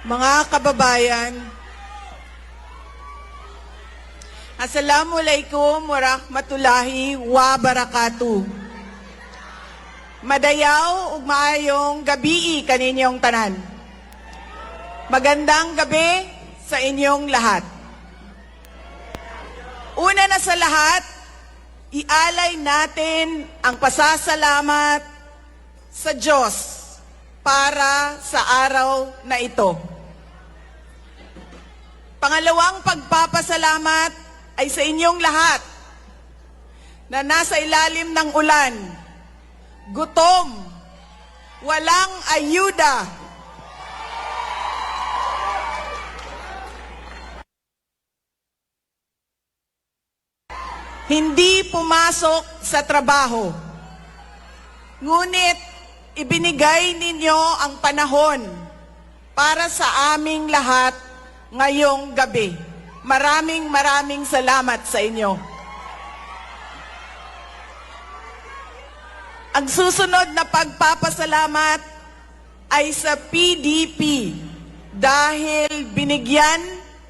Mga kababayan, Assalamualaikum warahmatullahi wabarakatuh. Madayaw ug maayong gabi kaninyong tanan. Magandang gabi sa inyong lahat. Una na sa lahat, ialay natin ang pasasalamat sa Diyos para sa araw na ito. Pangalawang pagpapasalamat ay sa inyong lahat na nasa ilalim ng ulan, gutom, walang ayuda, hindi pumasok sa trabaho. Ngunit ibinigay ninyo ang panahon para sa aming lahat ngayong gabi. Maraming salamat sa inyo. Ang susunod na pagpapasalamat ay sa PDP dahil binigyan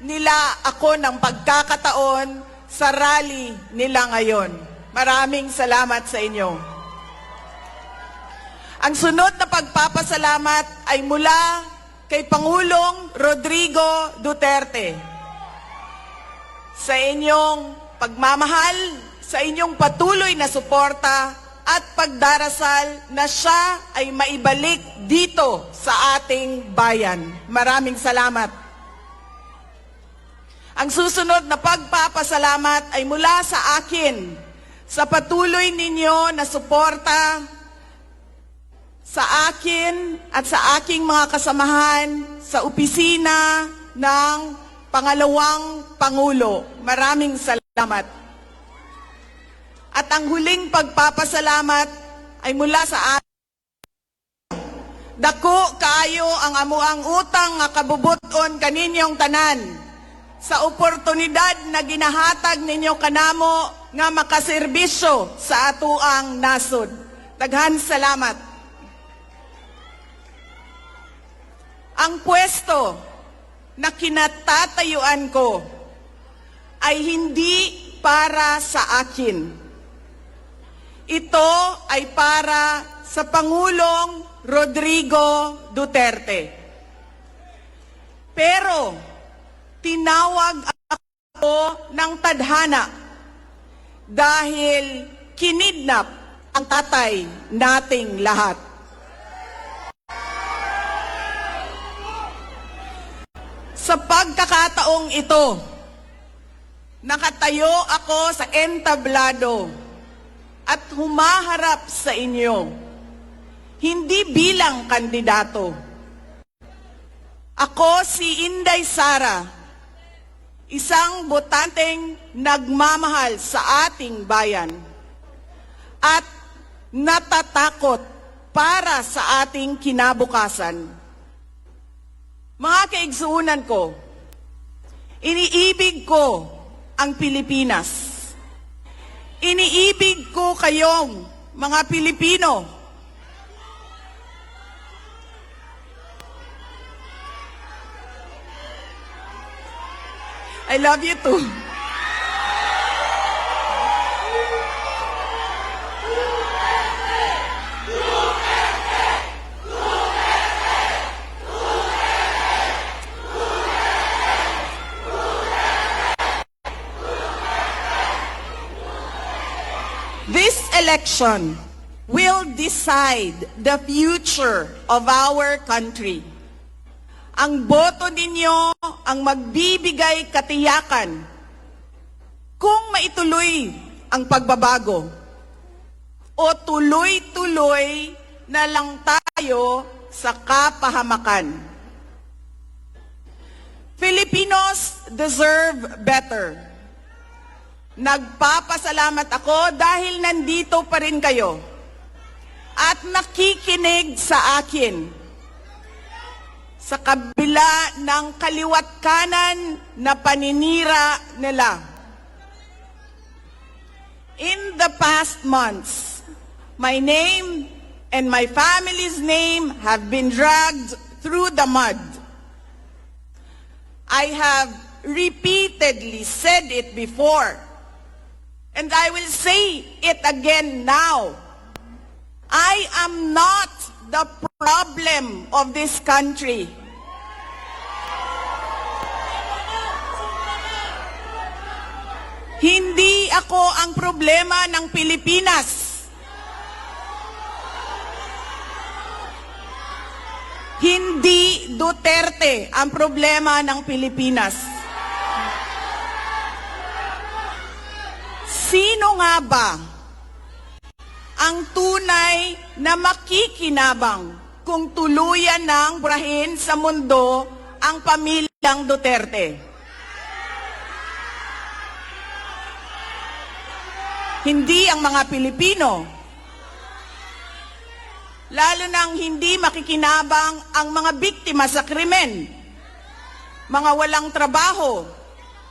nila ako ng pagkakataon sa rally nila ngayon. Maraming salamat sa inyo. Ang sunod na pagpapasalamat ay mula kay Pangulong Rodrigo Duterte. Sa inyong pagmamahal, sa inyong patuloy na suporta at pagdarasal na siya ay maibalik dito sa ating bayan. Maraming salamat. Ang susunod na pagpapasalamat ay mula sa akin, sa patuloy ninyo na suporta sa akin at sa aking mga kasamahan sa opisina ng Pangalawang Pangulo. Maraming salamat. At ang huling pagpapasalamat ay mula sa akin. Dako kaayo ang amuang utang nga kabubuton kaninyong tanan sa oportunidad na ginahatag ninyo kanamo nga makaserbisyo sa atuang nasod. Daghan salamat. Ang pwesto na kinatatayuan ko ay hindi para sa akin. Ito ay para sa Pangulong Rodrigo Duterte. Pero tinawag ako ng tadhana dahil kinidnap ang tatay nating lahat. Sa pagkakataong ito, nakatayo ako sa entablado at humaharap sa inyo, hindi bilang kandidato. Ako si Inday Sara, isang botanteng nagmamahal sa ating bayan at natatakot para sa ating kinabukasan. Mga kaigsuunan ko, iniibig ko ang Pilipinas. Iniibig ko kayong mga Pilipino. I love you too. This election will decide the future of our country. Ang boto ninyo ang magbibigay katiyakan kung maituloy ang pagbabago o tuloy-tuloy na lang tayo sa kapahamakan. Filipinos deserve better. Nagpapasalamat ako dahil nandito pa rin kayo at nakikinig sa akin sa kabila ng kaliwat kanan na paninira nila. In the past months, my name and my family's name have been dragged through the mud. I have repeatedly said it before, and I will say it again now. I am not the problem of this country. Hindi ako ang problema ng Pilipinas. Hindi Duterte ang problema ng Pilipinas. Sino nga ba ang tunay na makikinabang kung tuluyan ng burahin sa mundo ang pamilyang Duterte? Hindi ang mga Pilipino. Lalo nang hindi makikinabang ang mga biktima sa krimen, mga walang trabaho,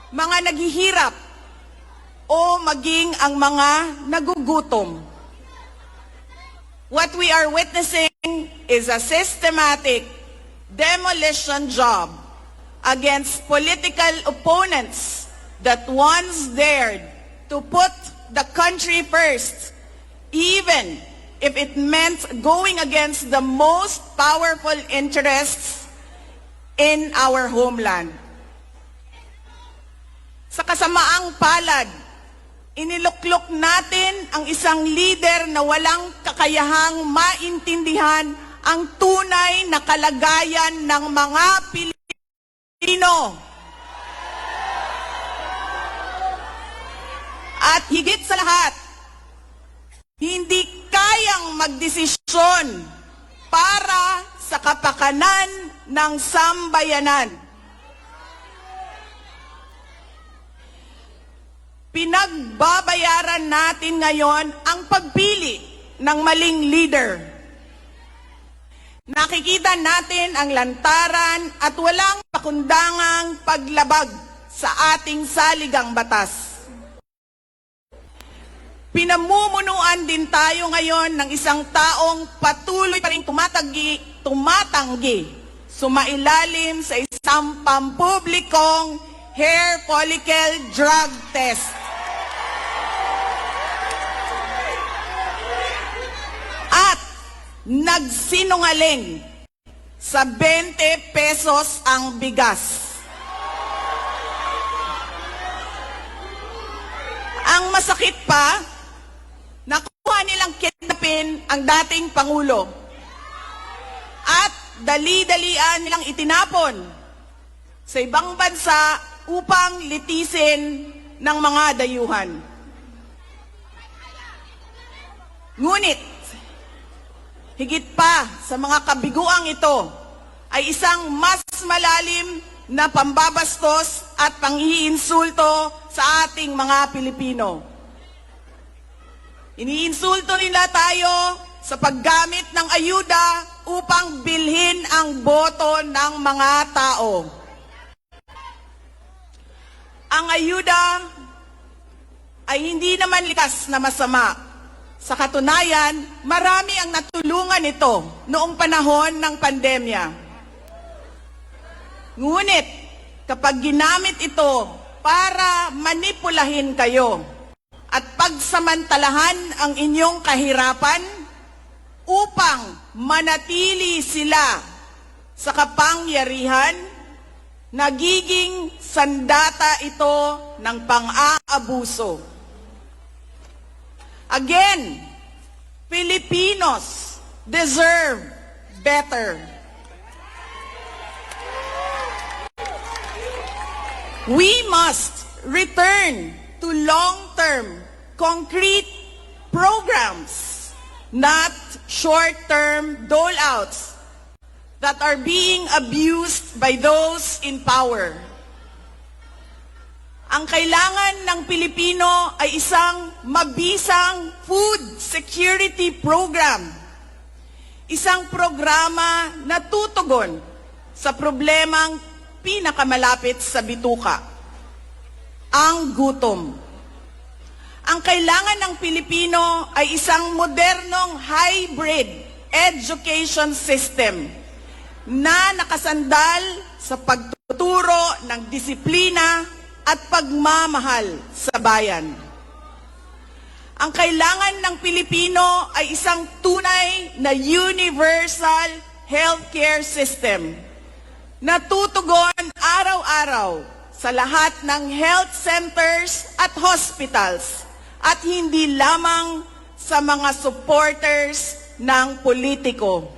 mga naghihirap, o maging ang mga nagugutom. What we are witnessing is a systematic demolition job against political opponents that once dared to put the country first, even if it meant going against the most powerful interests in our homeland. Sa kasamaang palad, iniluklok natin ang isang leader na walang kakayahang maintindihan ang tunay na kalagayan ng mga Pilipino. At higit sa lahat, hindi kayang magdesisyon para sa kapakanan ng sambayanan. Pinagbabayaran natin ngayon ang pagpili ng maling leader. Nakikita natin ang lantaran at walang pakundangang paglabag sa ating saligang batas. Pinamumunuan din tayo ngayon ng isang taong patuloy pa rin tumatanggi, sumailalim sa isang pampublikong hair follicle drug test. At nagsinungaling sa 20 pesos ang bigas. Ang masakit pa, nakuha nilang kidnapin ang dating Pangulo at dali-dalian nilang itinapon sa ibang bansa upang litisin ng mga dayuhan. Ngunit, higit pa sa mga kabiguang ito ay isang mas malalim na pambabastos at panghiinsulto sa ating mga Pilipino. Iniinsulto nila tayo sa paggamit ng ayuda upang bilhin ang boto ng mga tao. Ang ayuda ay hindi naman likas na masama. Sa katunayan, marami ang natulungan ito noong panahon ng pandemya. Ngunit, kapag ginamit ito para manipulahin kayo at pagsamantalahan ang inyong kahirapan upang manatili sila sa kapangyarihan, nagiging sandata ito ng pang-aabuso. Again, Filipinos deserve better. We must return to long-term, concrete programs, not short-term dole-outs that are being abused by those in power. Ang kailangan ng Pilipino ay isang mabisang food security program. Isang programa na tutugon sa problemang pinakamalapit sa bituka, ang gutom. Ang kailangan ng Pilipino ay isang modernong hybrid education system na nakasandal sa pagtutulungan pagtuturo ng disiplina at pagmamahal sa bayan. Ang kailangan ng Pilipino ay isang tunay na universal healthcare system na tutugon araw-araw sa lahat ng health centers at hospitals at hindi lamang sa mga supporters ng politiko.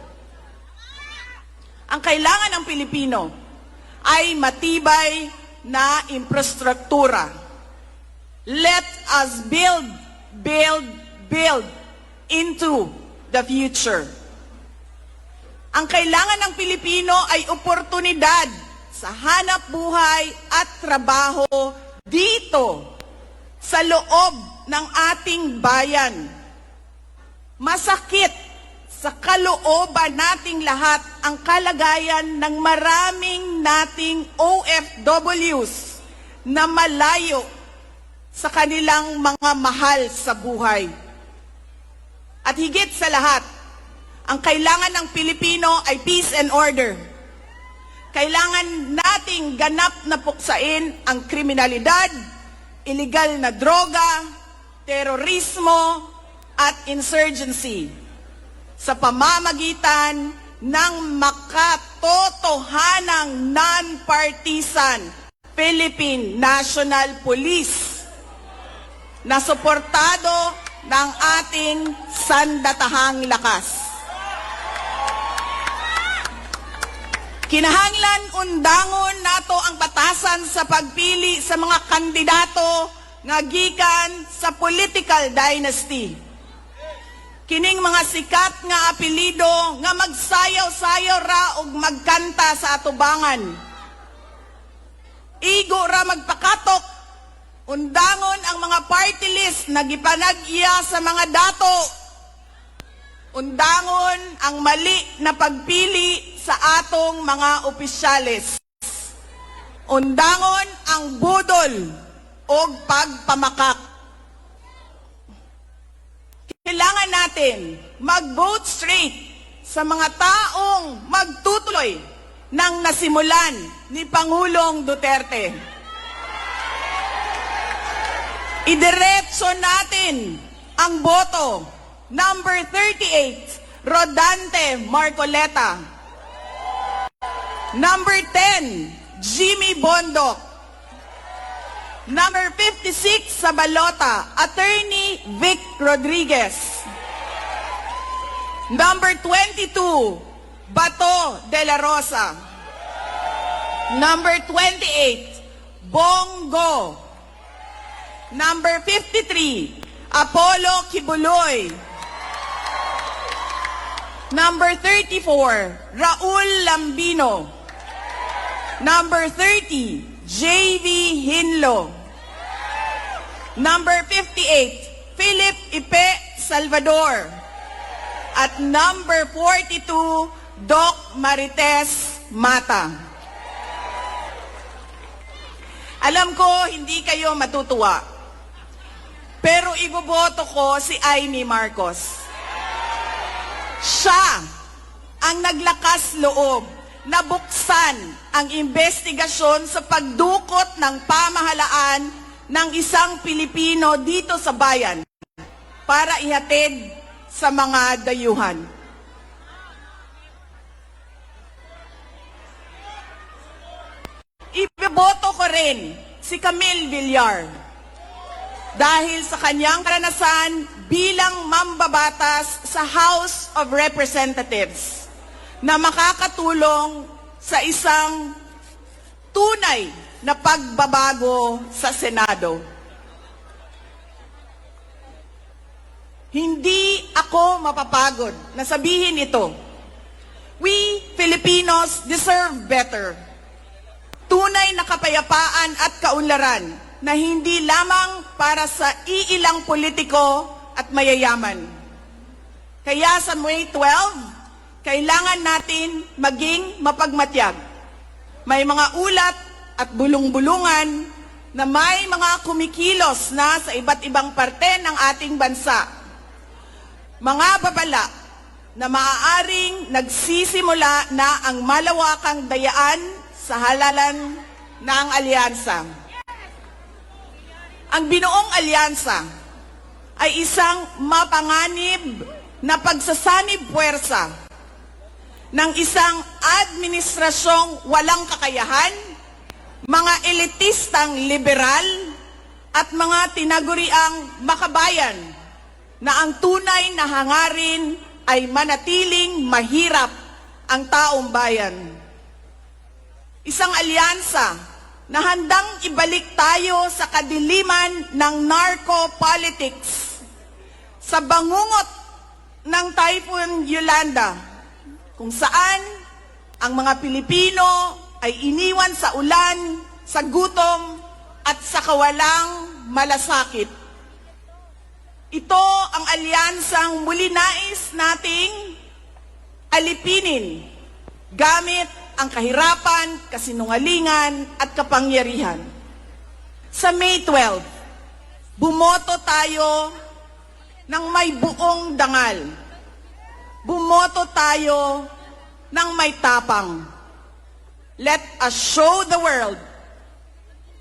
Ang kailangan ng Pilipino ay matibay na infrastruktura. Let us build into the future. Ang kailangan ng Pilipino ay oportunidad sa hanap buhay at trabaho dito sa loob ng ating bayan. Masakit sa kalooban nating lahat ang kalagayan ng maraming nating OFWs na malayo sa kanilang mga mahal sa buhay. At higit sa lahat, ang kailangan ng Pilipino ay peace and order. Kailangan nating ganap na puksain ang kriminalidad, illegal na droga, terorismo, at insurgency sa pamamagitan ng makatotohanang non-partisan Philippine National Police na suportado ng ating sandatahang lakas. Kinahanglan undangon nato ang batasan sa pagpili sa mga kandidato nga gikan sa political dynasty. Kining mga sikat nga apelido nga magsayaw-sayaw ra og magkanta sa atubangan. Igo ra magpakatok, undangon ang mga party list na gipanag-iya sa mga dato. Undangon ang mali na pagpili sa atong mga opisyales. Undangon ang budol o pagpamakak. Kailangan natin mag-vote straight sa mga taong magtutuloy ng nasimulan ni Pangulong Duterte. Idiretso natin ang boto. Number 38, Rodante Marcoleta. Number 10, Jimmy Bondoc. Number 56 sa balota, Attorney Vic Rodriguez. Number 22, Bato de la Rosa. Number 28, Bongo. Number 53, Apollo Kibuloy. Number 34, Raul Lambino. Number 30, J.V. Hinlo. Number 58, Philip Ipe Salvador. At number 42, Doc Marites Mata. Alam ko, hindi kayo matutuwa. Pero iboboto ko si Amy Marcos. Siya ang naglakas loob na buksan ang investigasyon sa pagdukot ng pamahalaan ng isang Pilipino dito sa bayan para ihatid sa mga dayuhan. Iboboto ko rin si Camille Villar dahil sa kanyang karanasan bilang mambabatas sa House of Representatives na makakatulong sa isang tunay na pagbabago sa Senado. Hindi ako mapapagod na sabihin ito. We Filipinos deserve better. Tunay na kapayapaan at kaunlaran na hindi lamang para sa iilang politiko at mayayaman. Kaya sa May 12, kailangan natin maging mapagmatyag. May mga ulat at bulong-bulungan na may mga kumikilos na sa iba't ibang parte ng ating bansa. Mga babala na maaaring nagsisimula na ang malawakang dayaan sa halalan ng alyansa. Ang binuong alyansa ay isang mapanganib na pagsasanib puwersa ng isang administrasyong walang kakayahan, mga elitistang liberal, at mga tinaguriang makabayan na ang tunay na hangarin ay manatiling mahirap ang taong bayan. Isang alyansa na handang ibalik tayo sa kadiliman ng narco-politics, sa bangungot ng Typhoon Yolanda, kung saan ang mga Pilipino ay iniwan sa ulan, sa gutom, at sa kawalang malasakit. Ito ang alyansang muli nais nating alipinin gamit ang kahirapan, kasinungalingan at kapangyarihan. Sa May 12, bumoto tayo ng may buong dangal. Bumoto tayo ng may tapang. Let us show the world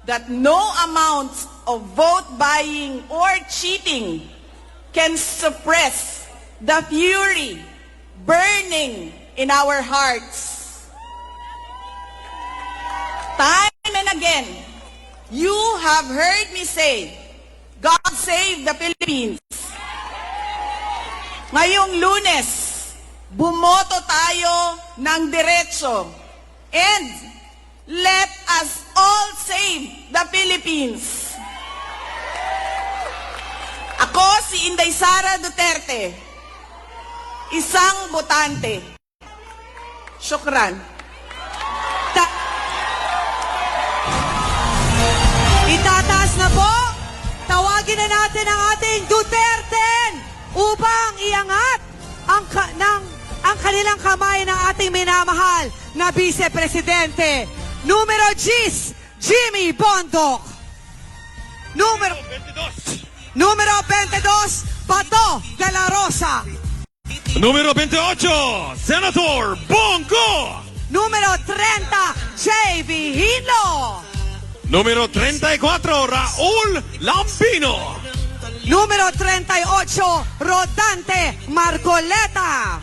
that no amount of vote buying or cheating can suppress the fury burning in our hearts. Time and again, you have heard me say, God save the Philippines. Ngayong Lunes, bumoto tayo ng diretso, and let us all save the Philippines. Ako si Inday Sara Duterte, isang botante. Syukran. Itataas na po. Tawagin na natin ang ating Duterte upang iangat ang kanilang kamay ng ating minamahal na Vice Presidente. Numero 10, Jimmy Bondoc. Numero 22, Bato de la Rosa. Número 28, Senator Bongo. Numero 30, J.V. Hilo. Número 34, Raúl Lambino. Número 38, Rodante Marcoleta.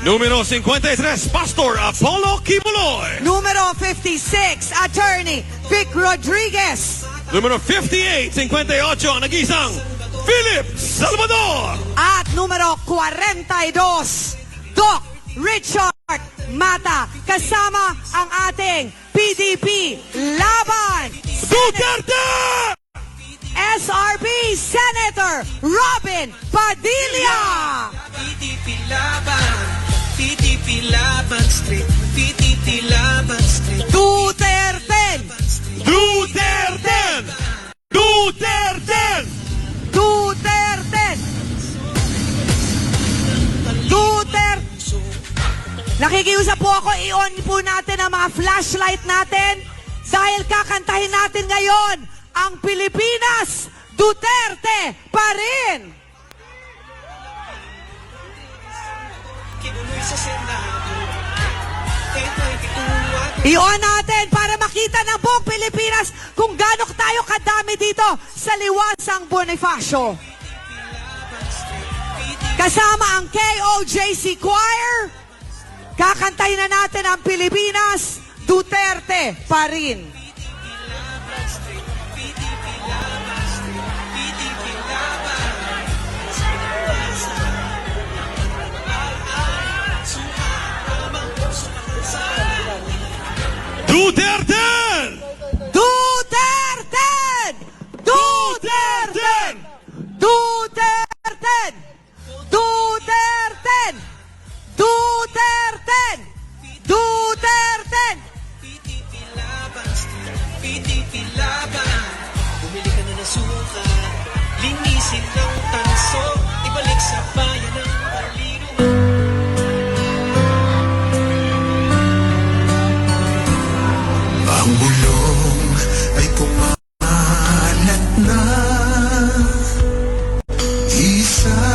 Número 53, Pastor Apollo Kibuloy. Número 56, Attorney Vic Rodriguez. Número 58, 58, ang nag-isang Philip Salvador. At numero 42, Doc Richard Mata. Kasama ang ating PDP Laban Duterte! SRB Senator Robin Padilla. PDP Laban, PDP Laban Street, PDP Laban Street. Duterte. Duterte! Duterte! Duterte. Duterte. Nakikiusap po ako, i-on po natin ang mga flashlight natin dahil kakantahin natin ngayon ang Pilipinas, Duterte pa rin. Kinuloy sa Senado, ito'y bituan. I-on natin para makita ng buong Pilipinas kung gaano tayo kadami dito sa Liwasang Bonifacio. Kasama ang KOJC Choir, kakantahin na natin ang Pilipinas, Duterte pa rin. Duterte! Duterte! Duterte! Duterte! Duterte! Duterte! Duterte! PDP Laban Street, PDP Laban. Bumili ka na ng suka, linisin ng tanso, ibalik sa bayan ng Baliro. Ang bulong ay kumalat na. Isa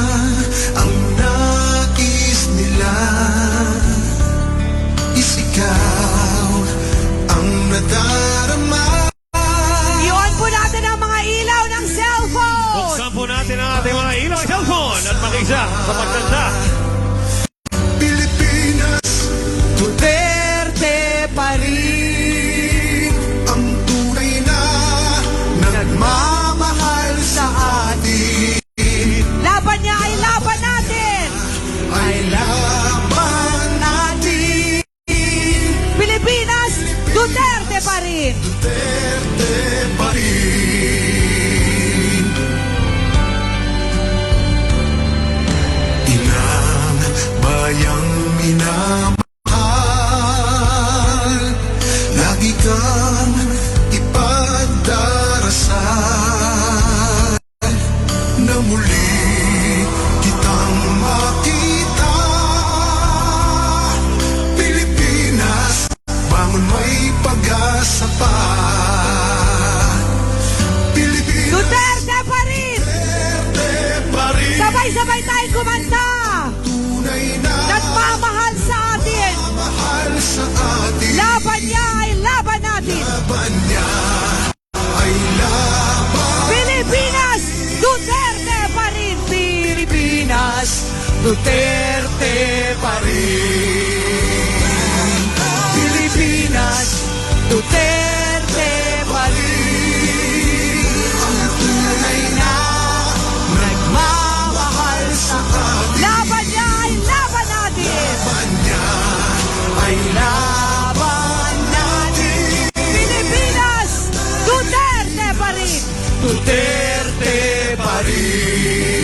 ang nais nila. Isigaw ating mga ilaw cellphone at makisa sa pagkanta. Pilipinas, Duterte pa rin ang tunay na nagmamahal sa atin. laban niya ay laban natin. Ay laban natin. Pilipinas, Duterte pa rin. Duterte pa rin. Inang bayang minamahal, lagi kang ipadarasal na muli kitang makita. Pilipinas, bangon may pag-asa pa. Pilipinas, Duterte pa rin. Duterte pa rin. Sabay-sabay tayo kumanta. Tunay na Nagmamahal sa atin. mahal sa atin. Laban niya ay laban natin. Laban niya ay laban. Pilipinas, Duterte pa rin. Pilipinas, Duterte pa rin. Pilipinas, Duterte pa rin. Ang tunay na Nagmamahal sa atin. laban niya ay laban natin. Laban niya ay Laban natin. Pilipinas, Duterte pa rin. Duterte pa rin.